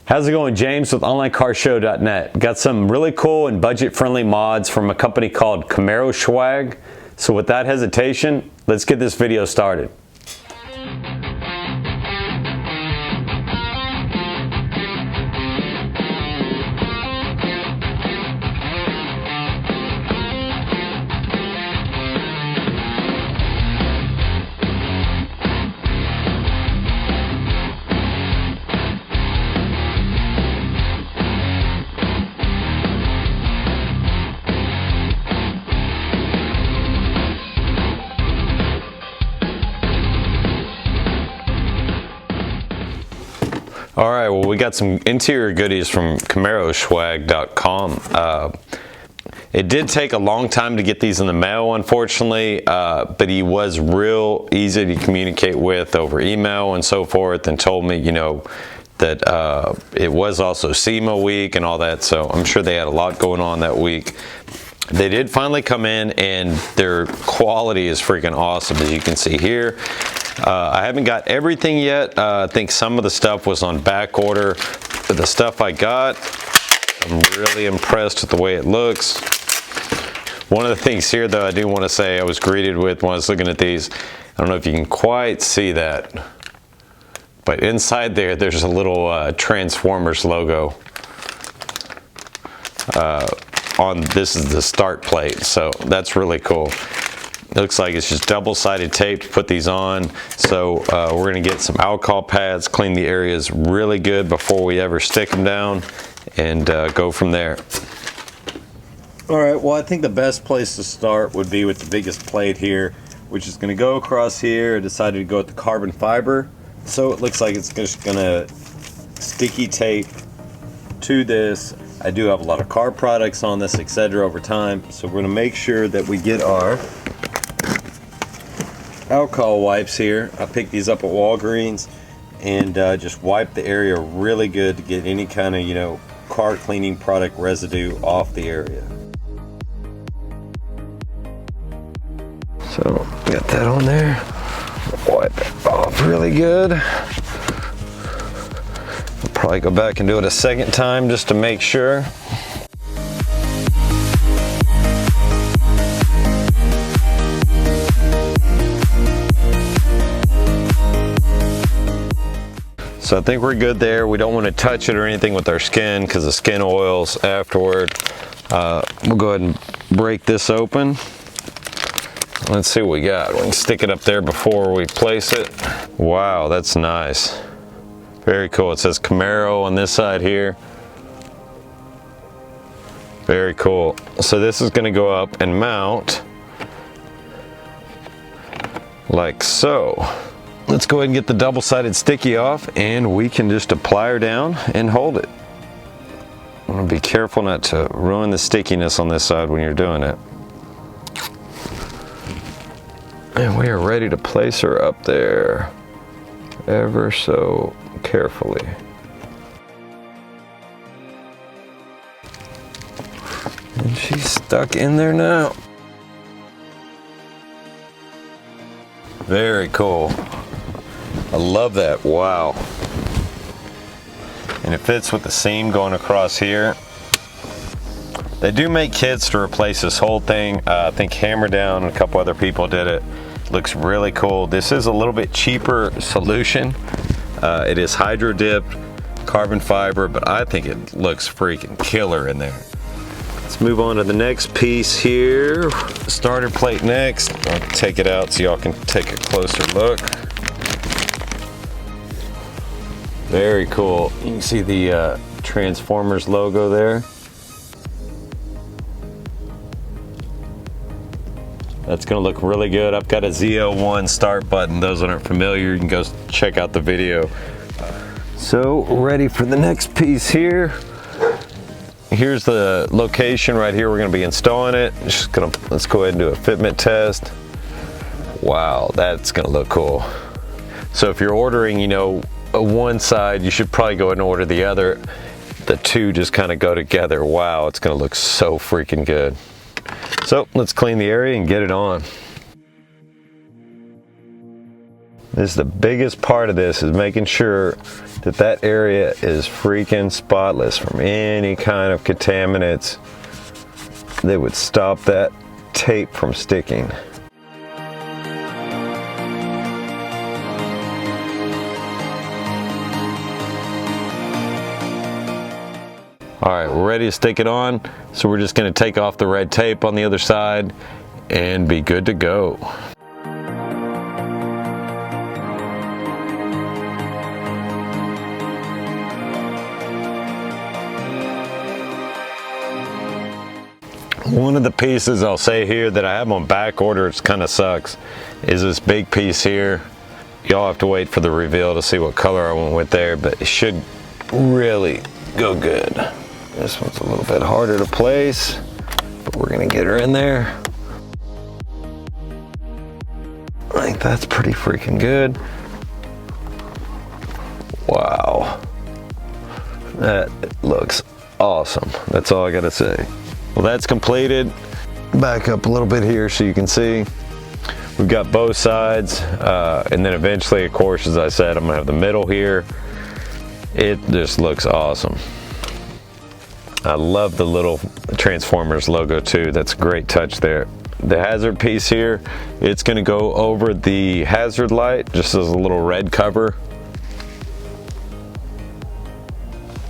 How's it going? James with OnlineCarShow.net. Got some really cool and budget-friendly mods from a company called Camaroswag. So without hesitation, let's get this video started. All right, well, we got some interior goodies from CAMAROSWAG.com. It did take a long time to get these in the mail, unfortunately, but he was real easy to communicate with over email and so forth, and told me, you know, that it was also SEMA week and all that, so I'm sure they had a lot going on that week. They did finally come in, and their quality is freaking awesome, as you can see here. I haven't got everything yet. I think some of the stuff was on back order. But the stuff I got, I'm really impressed with the way it looks. One of the things here, though, I do want to say I was greeted with when I was looking at these. I don't know if you can quite see that, but inside there, there's a little Transformers logo. This is the start plate, so that's really cool. It looks like it's just double-sided tape to put these on. So we're gonna get some alcohol pads, clean the areas really good before we ever stick them down, and go from there. All right, well, I think the best place to start would be with the biggest plate here, which is gonna go across here. I decided to go with the carbon fiber. So it looks like it's just gonna sticky tape to this. I do have a lot of car products on this, etc. over time. So we're gonna make sure that we get our alcohol wipes here. I picked these up at Walgreens, and just wipe the area really good to get any kind of, you know, car cleaning product residue off the area. So got that on there. Wipe it off really good. I'll probably go back and do it a second time just to make sure. So I think we're good there. We don't want to touch it or anything with our skin because the skin oils afterward. We'll go ahead and break this open. Let's see what we got. We can stick it up there before we place it. Wow, that's nice. Very cool. It says Camaro on this side here. Very cool. So this is going to go up and mount like so. Let's go ahead and get the double-sided sticky off, and we can just apply her down and hold it. I'm gonna be careful not to ruin the stickiness on this side when you're doing it. And we are ready to place her up there ever so carefully. And she's stuck in there now. Very cool. I love that. Wow. And it fits with the seam going across here. They do make kits to replace this whole thing. I think Hammer Down and a couple other people did it. Looks really cool. This is a little bit cheaper solution. It is hydro dipped carbon fiber, but I think it looks freaking killer in there. Let's move on to the next piece here. Starter plate next. I'll take it out so y'all can take a closer look. Very cool. You can see the Transformers logo there. That's gonna look really good. I've got a Z01 start button. Those that aren't familiar, you can go check out the video. So, ready for the next piece here. Here's the location right here. We're gonna be installing it. Let's go ahead and do a fitment test. Wow, that's gonna look cool. So if you're ordering, you know, one side, you should probably go ahead and order the other. The two just kind of go together. Wow, it's gonna look so freaking good. So let's clean the area and get it on. This is the biggest part of this, is making sure that that area is freaking spotless from any kind of contaminants that would stop that tape from sticking. All right, we're ready to stick it on. So we're just gonna take off the red tape on the other side and be good to go. One of the pieces I'll say here that I have on back order, it kind of sucks, is this big piece here. Y'all have to wait for the reveal to see what color I went with there, but it should really go good. This one's a little bit harder to place, but we're gonna get her in there. I think that's pretty freaking good. Wow. That looks awesome. That's all I gotta say. Well, that's completed. Back up a little bit here so you can see. We've got both sides, and then eventually, of course, as I said, I'm gonna have the middle here. It just looks awesome. I love the little Transformers logo too. That's a great touch there. The hazard piece here, it's gonna go over the hazard light, just as a little red cover.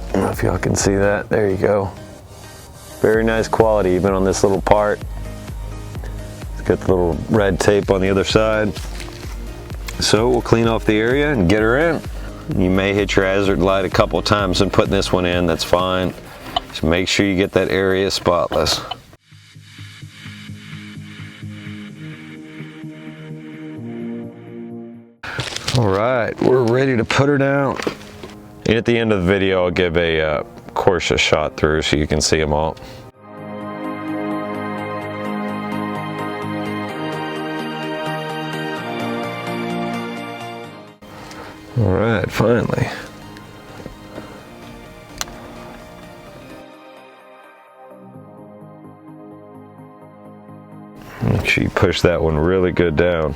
I don't know if y'all can see that. There you go. Very nice quality, even on this little part. It's got the little red tape on the other side. So we'll clean off the area and get her in. You may hit your hazard light a couple of times and putting this one in, that's fine. Just make sure you get that area spotless. All right, we're ready to put her down. And at the end of the video, I'll give of course, a shot through so you can see them all. All right, finally. Make sure you push that one really good down.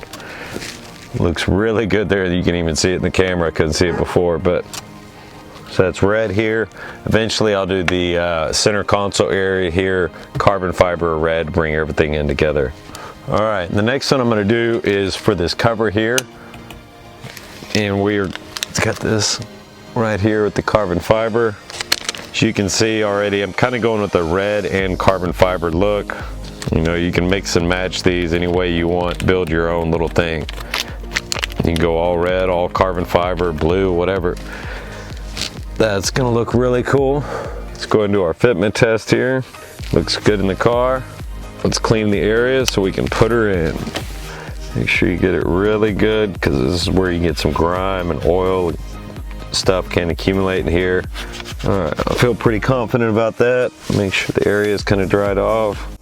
Looks really good there. You can even see it in the camera. I couldn't see it before, but so that's red here. Eventually I'll do the center console area here, carbon fiber red, bring everything in together. All right, the next one I'm gonna do is for this cover here. And it's got this right here with the carbon fiber. As you can see already, I'm kind of going with the red and carbon fiber look. You know, you can mix and match these any way you want, build your own little thing. You can go all red, all carbon fiber, blue, whatever. That's gonna look really cool. Let's go and do our fitment test here. Looks good in the car. Let's clean the area so we can put her in. Make sure you get it really good, because this is where you get some grime and oil. Stuff can accumulate in here. All right, I feel pretty confident about that. Make sure the area is kind of dried off.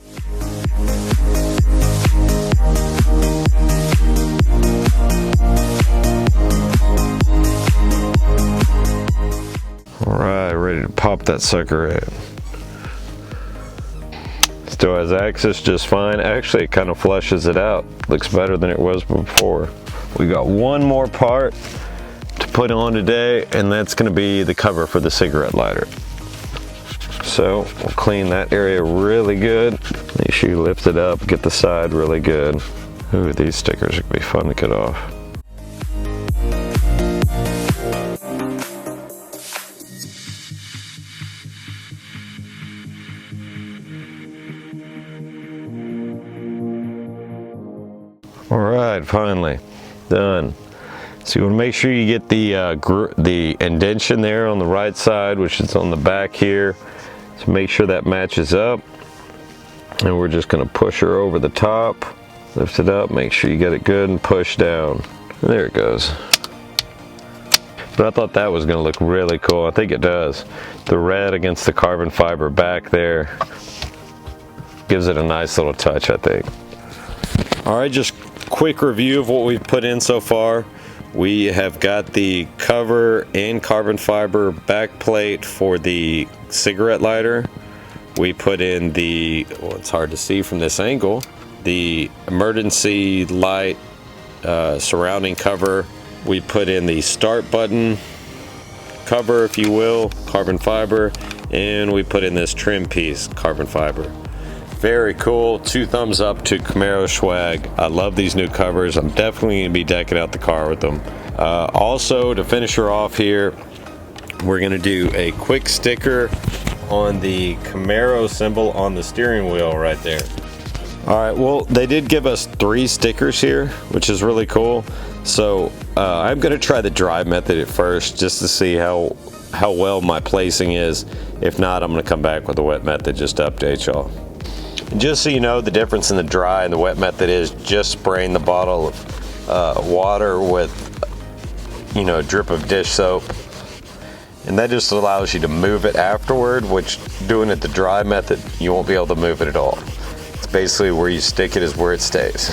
All right, ready to pop that sucker in. Still has access just fine. Actually, it kind of flushes it out. Looks better than it was before. We got one more part to put on today, and that's gonna be the cover for the cigarette lighter. So we'll clean that area really good. Make sure you lift it up, get the side really good. Ooh, these stickers are gonna be fun to get off. All right, finally done. So you want to make sure you get the indentation there on the right side, which is on the back here. So make sure that matches up. And we're just going to push her over the top, lift it up, make sure you get it good, and push down. There it goes. But I thought that was going to look really cool. I think it does. The red against the carbon fiber back there gives it a nice little touch, I think. All right, just quick review of what we've put in so far. We have got the cover and carbon fiber back plate for the cigarette lighter. We put in the, well, it's hard to see from this angle, the emergency light surrounding cover We put in the start button cover, if you will, carbon fiber, and we put in this trim piece, carbon fiber. Very cool. 2 thumbs up to Camaroswag. I love these new covers. I'm definitely going to be decking out the car with them. Also, to finish her off here, we're going to do a quick sticker on the Camaro symbol on the steering wheel right there. All right, well, they did give us 3 stickers here, which is really cool. So I'm going to try the dry method at first just to see how well my placing is. If not, I'm going to come back with the wet method just to update y'all. And just so you know, the difference in the dry and the wet method is just spraying the bottle of water with, you know, a drip of dish soap. And that just allows you to move it afterward, which doing it the dry method, you won't be able to move it at all. It's basically where you stick it is where it stays.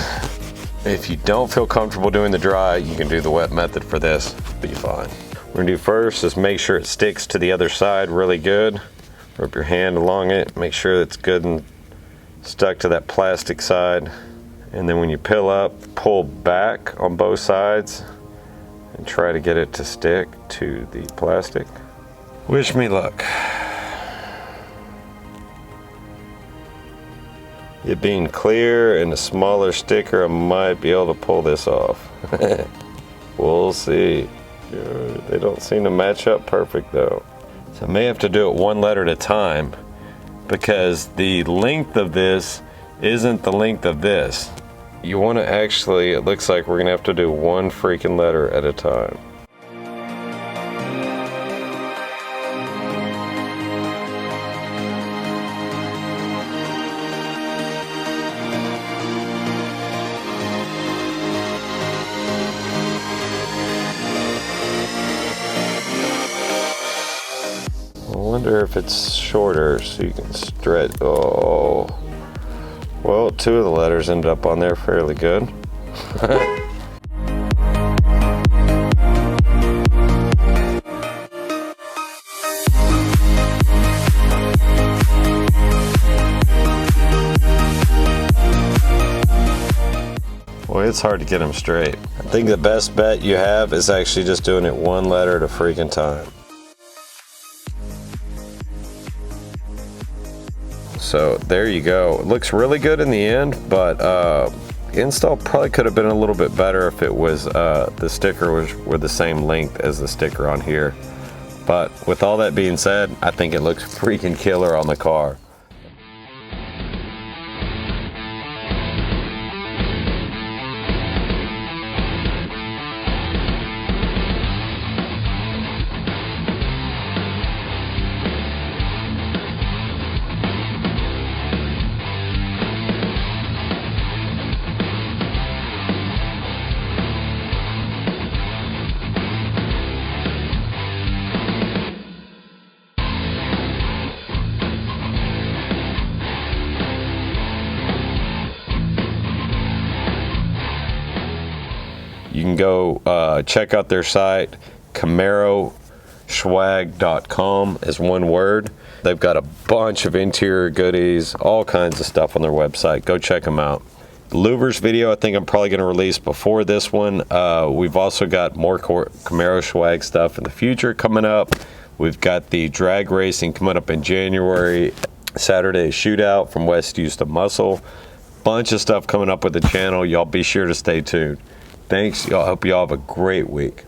If you don't feel comfortable doing the dry, you can do the wet method for this, be fine. We're gonna do first is make sure it sticks to the other side really good. Rub your hand along it, make sure it's good and stuck to that plastic side. And then when you peel up, pull back on both sides and try to get it to stick to the plastic. Wish me luck. It being clear and a smaller sticker, I might be able to pull this off. We'll see. They don't seem to match up perfect though. So I may have to do it 1 letter at a time because the length of this isn't the length of this. You want to actually, it looks like we're gonna have to do 1 freaking letter at a time. I wonder if it's shorter so you can stretch. Oh, well, 2 of the letters ended up on there fairly good. Well, it's hard to get them straight. I think the best bet you have is actually just doing it 1 letter at a freaking time. So there you go. It looks really good in the end, but install probably could have been a little bit better if it was the sticker were the same length as the sticker on here. But with all that being said, I think it looks freaking killer on the car. You can go check out their site, CAMAROSWAG.com is 1 word. They've got a bunch of interior goodies, all kinds of stuff on their website. Go check them out. The louvers video I think I'm probably going to release before this one. We've also got more Camaroswag stuff in the future coming up. We've got the drag racing coming up in January, Saturday shootout from West Houston Muscle. Bunch of stuff coming up with the channel. Y'all be sure to stay tuned. Thanks. Y'all. Hope y'all have a great week.